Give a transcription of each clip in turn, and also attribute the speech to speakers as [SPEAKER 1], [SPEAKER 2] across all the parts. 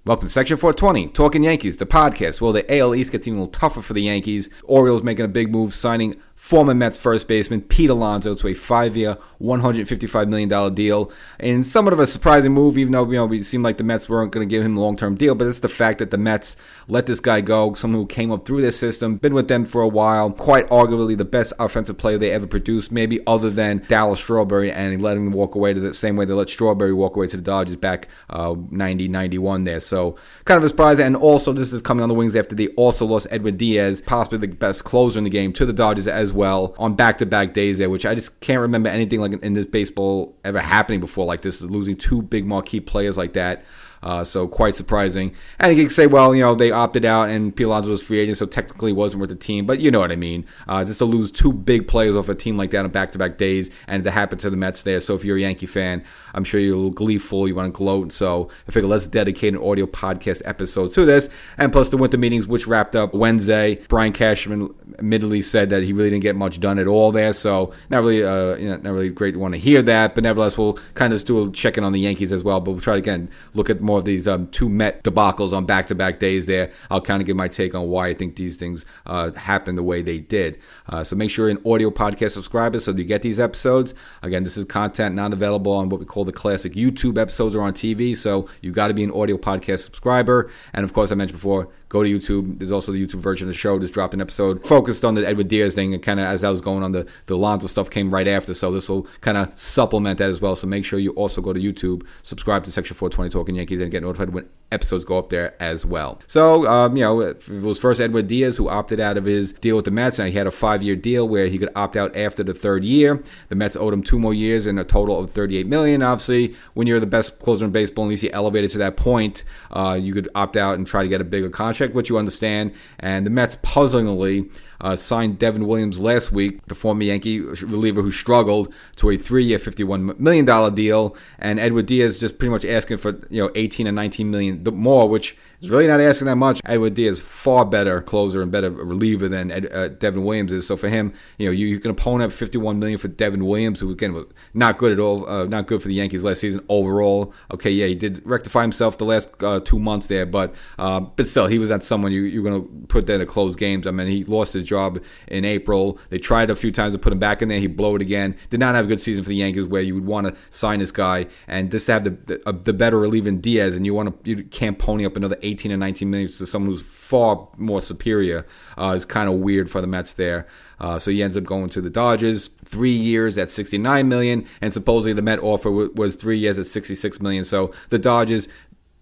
[SPEAKER 1] Welcome to Section 420, Talkin Yankees, the podcast. Well, the AL East gets even a little tougher for the Yankees. Orioles making a big move, signing former Mets first baseman Pete Alonso to a 5-year, $155 million deal. And somewhat of a surprising move, even though it seemed like the Mets weren't going to give him a long-term deal. But it's the fact that the Mets let this guy go, someone who came up through their system, been with them for a while, quite arguably the best offensive player they ever produced, maybe other than Dallas Strawberry, and he let him walk away to the same way they let Strawberry walk away to the Dodgers back 90-91 there. So kind of a surprise. And also, this is coming on the wings after they also lost Edwin Diaz, possibly the best closer in the game, to the Dodgers as well on back-to-back days there, which I just can't remember anything like in this baseball ever happening before like this, losing two big marquee players like that. So quite surprising. And you can say, well, they opted out and Pete Alonso was free agent, so technically wasn't with the team. But you know what I mean. Just to lose two big players off a team like that on back-to-back days, and to happen to the Mets there. So if you're a Yankee fan, I'm sure you're a little gleeful. You want to gloat. So I figured let's dedicate an audio podcast episode to this. And plus the winter meetings, which wrapped up Wednesday. Brian Cashman admittedly said that he really didn't get much done at all there. So not really great to want to hear that. But nevertheless, we'll kind of just do a check-in on the Yankees as well. But we'll try to, again, look at more of these two Met debacles on back-to-back days there. I'll kind of give my take on why I think these things happened the way they did. So make sure you're an audio podcast subscriber so that you get these episodes. Again, this is content not available on what we call the classic YouTube episodes or on TV, so you got to be an audio podcast subscriber. And of course, I mentioned before, go to YouTube. There's also the YouTube version of the show. Just dropped an episode focused on the Edwin Diaz thing, and kind of as that was going on, the Alonso stuff came right after. So this will kind of supplement that as well. So make sure you also go to YouTube, subscribe to Section 420 Talkin Yankees, and get notified when episodes go up there as well. So, it was first Edwin Diaz who opted out of his deal with the Mets. Now, he had a 5-year deal where he could opt out after the third year. The Mets owed him 2 more years and a total of $38 million. Obviously, when you're the best closer in baseball, at least you elevated to that point, you could opt out and try to get a bigger contract, which you understand. And the Mets, puzzlingly, signed Devin Williams last week, the former Yankee reliever who struggled, to a 3-year, $51 million deal. And Edwin Diaz just pretty much asking for 18 and 19 million more, which is really not asking that much. Edwin Diaz far better closer and better reliever than Devin Williams is. So for him, you can opponent $51 million for Devin Williams, who again was not good at all, not good for the Yankees last season overall. Okay, yeah, he did rectify himself the last 2 months there, but still, he was not someone you're going to put there to close games. I mean, he lost his job in April. They tried a few times to put him back in there. He blew it again. Did not have a good season for the Yankees, where you would want to sign this guy and just to have the better reliever in Diaz, and you can't pony up another 18 and 19 million to someone who's far more superior is kind of weird for the Mets there. So he ends up going to the Dodgers, 3 years at $69 million, and supposedly the Met offer was 3 years at $66 million. So the Dodgers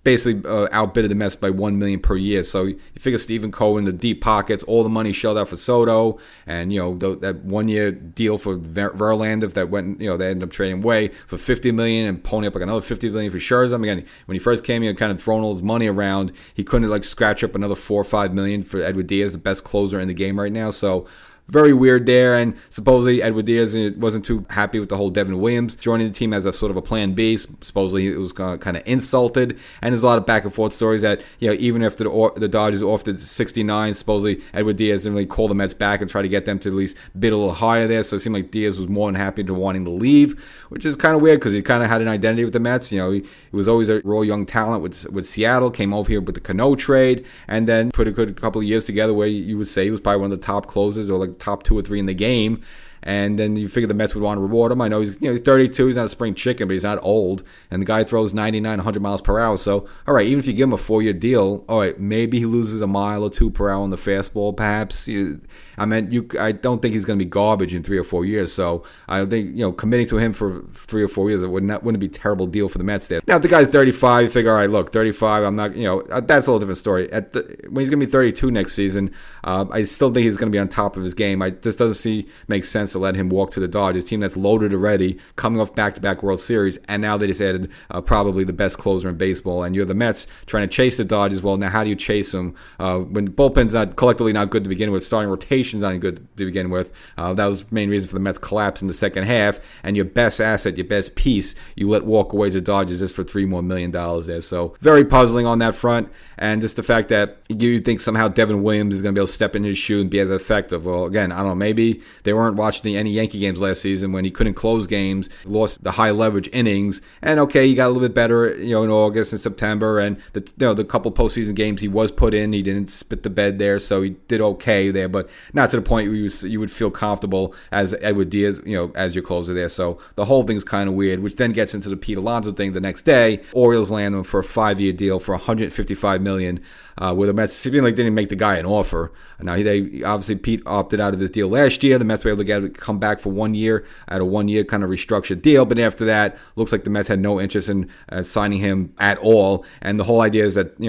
[SPEAKER 1] basically outbidded the Mets by $1 million per year. So you figure Stephen Cohen, the deep pockets, all the money shelled out for Soto, and that 1-year deal for Verlander that went, they ended up trading away for $50 million and ponying up like another $50 million for Scherzer. Again, when he first came, he had kind of thrown all his money around. He couldn't scratch up another $4 or $5 million for Edwin Diaz, the best closer in the game right now. So very weird there, and supposedly Edwin Diaz wasn't too happy with the whole Devin Williams joining the team as a sort of a plan B. Supposedly it was kind of insulted, and there's a lot of back and forth stories that even after the Dodgers offered 69, supposedly Edwin Diaz didn't really call the Mets back and try to get them to at least bid a little higher there. So it seemed like Diaz was more than happy to wanting to leave, which is kind of weird because he kind of had an identity with the Mets. He was always a raw young talent with Seattle, came over here with the Cano trade, and then put a good couple of years together where you would say he was probably one of the top closers or like top 2 or 3 in the game. And then you figure the Mets would want to reward him. I know he's 32. He's not a spring chicken, but he's not old. And the guy throws 99, 100 miles per hour. So, all right, even if you give him a 4-year deal, all right, maybe he loses a mile or 2 per hour on the fastball, perhaps. I don't think he's going to be garbage in 3 or 4 years. So I think committing to him for 3 or 4 years wouldn't be a terrible deal for the Mets there. Now, if the guy's 35, you figure, all right, look, 35, I'm not, that's a little different story. When he's going to be 32 next season, I still think he's going to be on top of his game. This doesn't make sense to let him walk to the Dodgers, team that's loaded already, coming off back-to-back World Series, and now they just added probably the best closer in baseball. And you're the Mets trying to chase the Dodgers. Well, now how do you chase them when the bullpen's collectively not good to begin with, starting rotation's not good to begin with? That was the main reason for the Mets' collapse in the second half. And your best asset, your best piece, you let walk away to the Dodgers just for $3 more million there. So very puzzling on that front. And just the fact that you think somehow Devin Williams is going to be able to step in his shoe and be as effective. Well, again, I don't know. Maybe they weren't watching watched any Yankee games last season when he couldn't close games, lost the high leverage innings, and okay, he got a little bit better, in August and September, and the couple postseason games he was put in, he didn't spit the bed there, so he did okay there, but not to the point where you would feel comfortable as Edwin Diaz, as your closer there. So the whole thing's kind of weird, which then gets into the Pete Alonso thing the next day. Orioles land him for a 5-year deal for $155 million, where the Mets seemingly didn't make the guy an offer. Now, they obviously, Pete opted out of this deal last year. The Mets were able to get him to come back for 1 year at a 1-year kind of restructured deal, but after that, looks like the Mets had no interest in signing him at all. And the whole idea is that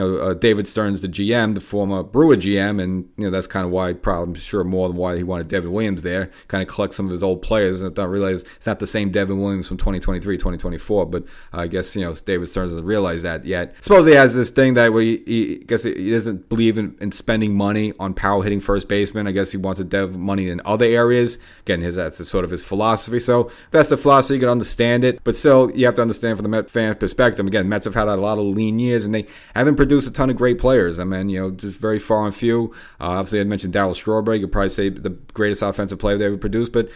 [SPEAKER 1] David Stearns, the GM, the former Brewer GM, and that's kind of why, probably I'm sure more than why he wanted Devin Williams there, kind of collect some of his old players. And I realize it's not the same Devin Williams from 2023, 2024, but I guess David Stearns doesn't realize that yet. Supposedly he has this thing that he doesn't believe in spending money on power hitting first baseman. I guess he wants to dev money in other areas. Again, that's sort of his philosophy. So if that's the philosophy, you can understand it. But still, you have to understand from the Met fan perspective. Again, Mets have had a lot of lean years, and they haven't produced a ton of great players. I mean, just very far and few. Obviously, I mentioned Darryl Strawberry. You could probably say the greatest offensive player they ever produced, but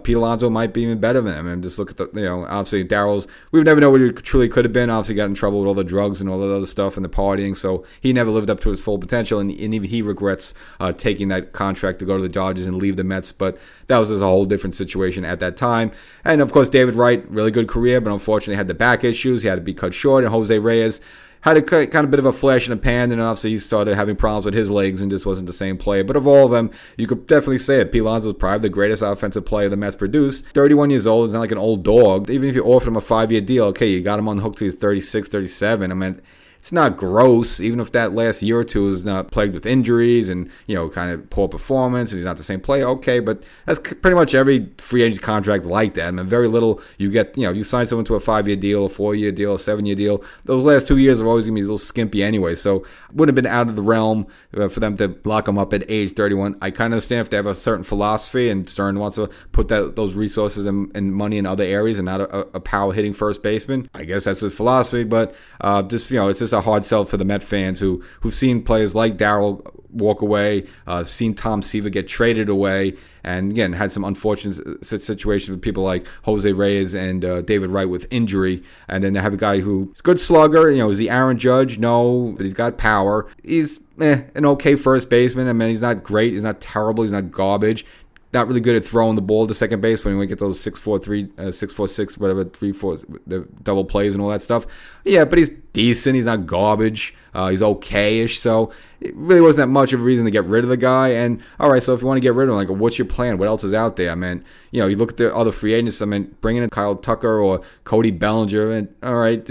[SPEAKER 1] Pete Alonso might be even better than him. And just look at obviously Darryl's, we would never know what he truly could have been. Obviously, got in trouble with all the drugs and all that other stuff and the partying, so he never lived up to his full potential, and even he regrets taking that contract to go to the Dodgers and leave the Mets, but that was just a whole different situation at that time. And of course, David Wright, really good career, but unfortunately had the back issues. He had to be cut short, and Jose Reyes had a kind of bit of a flash in the pan, and obviously he started having problems with his legs and just wasn't the same player. But of all of them, you could definitely say it. Pete Alonso is probably the greatest offensive player the Mets produced. 31 years old, he's not like an old dog. Even if you offered him a 5-year deal, okay, you got him on the hook till he's 36, 37. I mean, it's not gross, even if that last year or two is not plagued with injuries and, kind of poor performance, and he's not the same player. Okay, but that's pretty much every free agent contract like that. I mean, very little you get, if you sign someone to a 5-year deal, a 4-year deal, a 7-year deal, those last 2 years are always going to be a little skimpy anyway. So it wouldn't have been out of the realm for them to lock him up at age 31. I kind of understand if they have a certain philosophy and Stern wants to put those resources and money in other areas and not a power hitting first baseman. I guess that's his philosophy, but it's just a hard sell for the Met fans who've seen players like Darryl walk away, seen Tom Seaver get traded away, and again had some unfortunate situations with people like Jose Reyes and David Wright with injury. And then they have a guy who's a good slugger. Is he Aaron Judge? No, but he's got power. He's an okay first baseman. I mean, he's not great. He's not terrible. He's not garbage. Not really good at throwing the ball to second base when we get those 6-4-3, 6-4-6, whatever, 3-4, the double plays and all that stuff. Yeah, but he's decent. He's not garbage. He's okay-ish. So it really wasn't that much of a reason to get rid of the guy. And all right, so if you want to get rid of him, what's your plan? What else is out there? I mean, you look at the other free agents. I mean, bringing in Kyle Tucker or Cody Bellinger, and all right,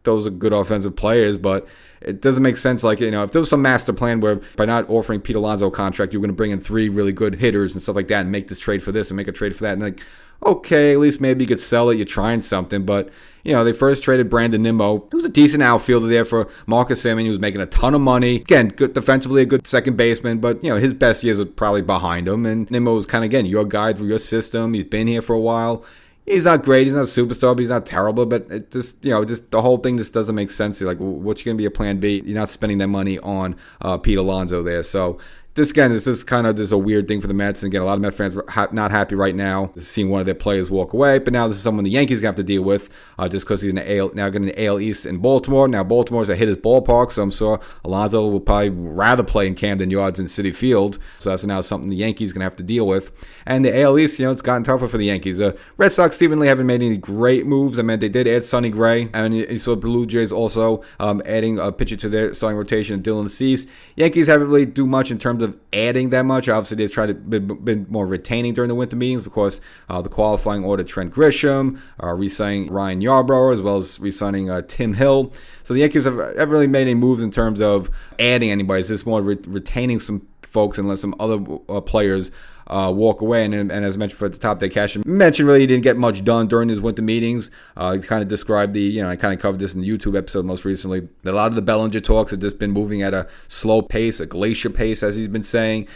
[SPEAKER 1] those are good offensive players, but it doesn't make sense. If there was some master plan where by not offering Pete Alonso a contract, you're going to bring in 3 really good hitters and stuff like that and make this trade for this and make a trade for that. And okay, at least maybe you could sell it. You're trying something. But, they first traded Brandon Nimmo. He was a decent outfielder there for Marcus Semien. He was making a ton of money. Again, good defensively, a good second baseman. But, his best years are probably behind him. And Nimmo was kind of, again, your guy through your system. He's been here for a while. He's not great. He's not a superstar, but he's not terrible. But it just the whole thing just doesn't make sense. What's going to be a plan B? You're not spending that money on Pete Alonso there. So this, again, is just kind of a weird thing for the Mets. And again, a lot of Mets fans are not happy right now seeing one of their players walk away. But now this is someone the Yankees going to have to deal with just because he's now getting the AL East in Baltimore. Now Baltimore's a hitter's ballpark, so I'm sure Alonso will probably rather play in Camden Yards than Citi Field. So that's now something the Yankees going to have to deal with. And the AL East, it's gotten tougher for the Yankees. Red Sox seemingly haven't made any great moves. I mean, they did add Sonny Gray, and you saw Blue Jays also adding a pitcher to their starting rotation, Dylan Cease. Yankees haven't really do much in terms of adding that much. Obviously, they've tried to been more retaining during the winter meetings. Of course, the qualifying order Trent Grisham, re-signing Ryan Yarbrough, as well as re-signing Tim Hill. So the Yankees haven't really made any moves in terms of adding anybody. It's just more retaining some folks and let some other players walk away. And as mentioned at the top, they Cash mentioned really he didn't get much done during his winter meetings. He kind of described I kind of covered this in the YouTube episode most recently. A lot of the Bellinger talks have just been moving at a slow pace, a glacier pace, as he's been saying.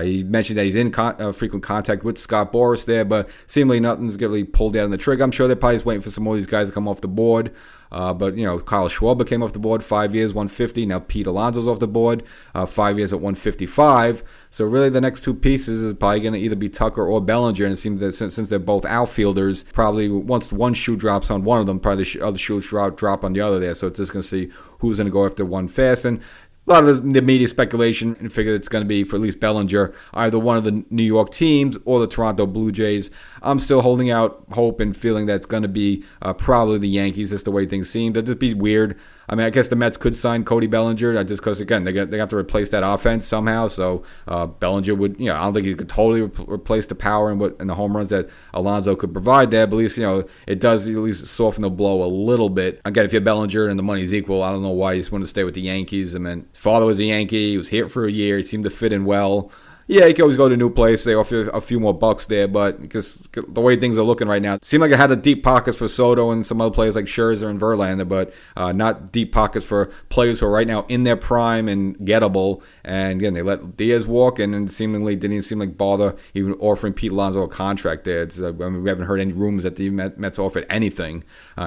[SPEAKER 1] He mentioned that he's in frequent contact with Scott Boras there, but seemingly nothing's really pulled out on the trigger. I'm sure they're probably just waiting for some more of these guys to come off the board. But Kyle Schwarber came off the board, 5 years, 150. Now Pete Alonso's off the board, 5 years at 155. So really the next two pieces is probably going to either be Tucker or Bellinger, and it seems that since they're both outfielders, probably once one shoe drops on one of them, probably the other shoe drop on the other there. So it's just going to see who's going to go after one fast. And a lot of the media speculation and figured it's going to be for at least Bellinger, either one of the New York teams or the Toronto Blue Jays. I'm still holding out hope and feeling that it's going to be probably the Yankees. That's the way things seem. That'd just be weird. I mean, I guess the Mets could sign Cody Bellinger just because, again, they have to replace that offense somehow. So Bellinger would, I don't think he could totally replace the power and the home runs that Alonso could provide there. But at least, it does at least soften the blow a little bit. Again, if you're Bellinger and the money's equal, I don't know why you just want to stay with the Yankees. I mean, his father was a Yankee. He was here for a year. He seemed to fit in well. Yeah, you can always go to a new place. They offer a few more bucks there, but because the way things are looking right now, it seemed like it had a deep pockets for Soto and some other players like Scherzer and Verlander, but not deep pockets for players who are right now in their prime and gettable. And again, they let Diaz walk, and seemingly didn't even seem like bother even offering Pete Alonso a contract there. We haven't heard any rumors that the Mets offered anything.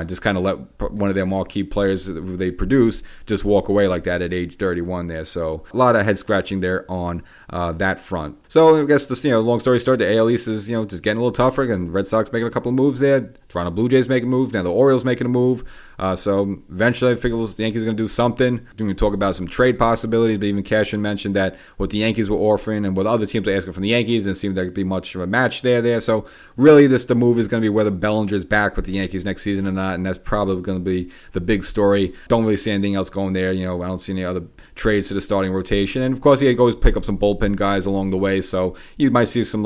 [SPEAKER 1] Just kind of let one of their marquee players who they produce just walk away like that at age 31 there. So a lot of head scratching there on that front. So I guess this, long story short, the AL East is, just getting a little tougher. And Red Sox making a couple of moves there. Toronto Blue Jays making a move. Now the Orioles making a move. So eventually I figure the Yankees are going to do something. We talk about some trade possibilities, but even Cashman mentioned that what the Yankees were offering and what other teams are asking from the Yankees, and it seemed there could be much of a match there. So really the move is going to be whether Bellinger's back with the Yankees next season or not, and that's probably going to be the big story. Don't really see anything else going there. I don't see any other trades to the starting rotation. And of course, he goes pick up some bullpen guys along the way. So you might see some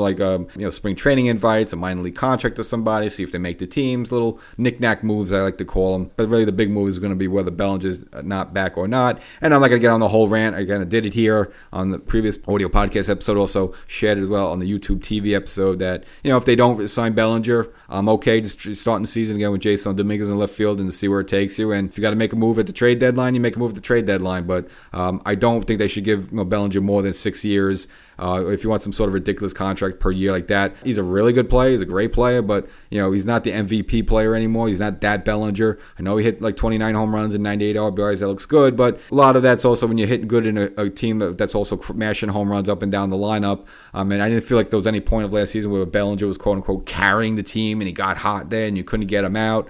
[SPEAKER 1] spring training invites, a minor league contract to somebody, see if they make the teams, little knick-knack moves I like to call them. But really the big move is going to be whether Bellinger's not back or not. And I'm not going to get on the whole rant. I kind of did it here on the previous audio podcast episode, also shared it as well on the YouTube TV episode that, if they don't sign Bellinger, I'm okay just starting the season again with Jason Dominguez in left field and to see where it takes you. And if you got to make a move at the trade deadline, you make a move at the trade deadline. But I don't think they should give Bellinger more than 6 years. If you want some sort of ridiculous contract per year like that, he's a really good player. He's a great player, but he's not the MVP player anymore. He's not that Bellinger. I know he hit like 29 home runs and 98 RBIs. That looks good, but a lot of that's also when you're hitting good in a team that's also mashing home runs up and down the lineup. And I didn't feel like there was any point of last season where Bellinger was quote unquote carrying the team and he got hot there and you couldn't get him out.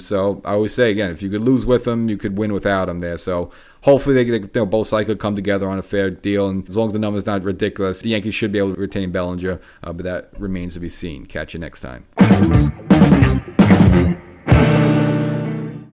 [SPEAKER 1] So I always say, again, if you could lose with him, you could win without him there. So hopefully both sides could come together on a fair deal. And as long as the number's not ridiculous, the Yankees should be able to retain Bellinger. But that remains to be seen. Catch you next time.